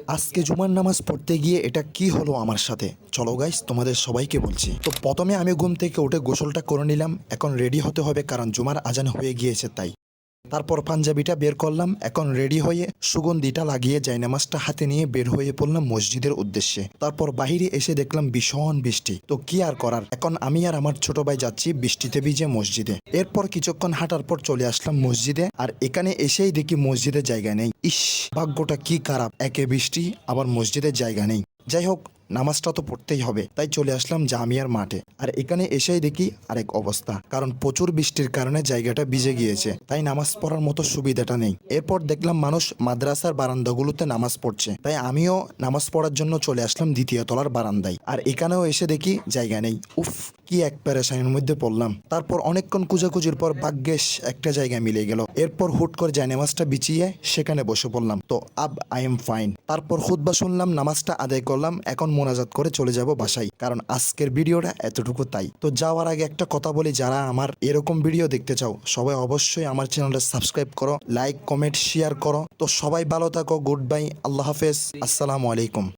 আজকে জুমার নামাজ পড়তে গিয়ে এটা কি হলো আমার সাথে, চলো গাইস তোমাদের সবাইকে বলছি। তো প্রথমে আমি ঘুম থেকে উঠে গোসলটা করে নিলাম, এখন রেডি হতে হবে কারণ জুমার আজান হয়ে গিয়েছে তাই। তারপর পাঞ্জাবিটা বের করলাম, এখন রেডি হয়ে সুগন্ধিটা লাগিয়ে জায়নামাজটা হাতে নিয়ে বের হয়ে পড়লাম মসজিদের উদ্দেশ্যে। তারপর বাহিরে এসে দেখলাম ভীষণ বৃষ্টি, তো কি আর করার, এখন আমি আর আমার ছোট ভাই যাচ্ছি বৃষ্টিতে ভিজে মসজিদে। এরপর কিছুক্ষণ হাঁটার পর চলে আসলাম মসজিদে, আর এখানে এসেই দেখি মসজিদে জায়গা নেই। ইস, ভাগ্যটা কি খারাপ, একে বৃষ্টি আবার মসজিদের জায়গা নেই। যাই হোক, নামাজটা তো পড়তেই হবে, তাই চলে আসলাম জামিয়ার মাঠে। আর এখানে এসেই দেখি আরেক অবস্থা, কারণ প্রচুর বৃষ্টির কারণে জায়গাটা ভিজে গিয়েছে, তাই নামাজ পড়ার মতো সুবিধাটা নেই। এরপর দেখলাম মানুষ মাদ্রাসার বারান্দাগুলোতে নামাজ পড়ছে, তাই আমিও নামাজ পড়ার জন্য চলে আসলাম দ্বিতীয় তলার বারান্দায়। আর এখানেও এসে দেখি জায়গা নেই। উফ, কি এক পেরেশানির মধ্যে পড়লাম। তারপর অনেকক্ষণ খুঁজাখুঁজির পর ভাগ্যেশ একটা জায়গা মিলে গেল। এরপর হুট করে জায়নামাজটা বিছিয়ে সেখানে বসে পড়লাম। তো আই এম ফাইন। তারপর খুতবা শুনলাম, নামাজটা আদায় করলাম, এখন মোনাজাত করে চলে যাব বাসায়, কারণ আজকের ভিডিওটা এতটুকু তাই। তো যাওয়ার আগে একটা কথা বলি, যারা আমার এরকম ভিডিও দেখতে চাও সবাই অবশ্যই আমার চ্যানেলটা সাবস্ক্রাইব করো, লাইক কমেন্ট শেয়ার করো। তো সবাই ভালো থাকো, গুড বাই, আল্লাহ হাফেজ, আসসালামু আলাইকুম।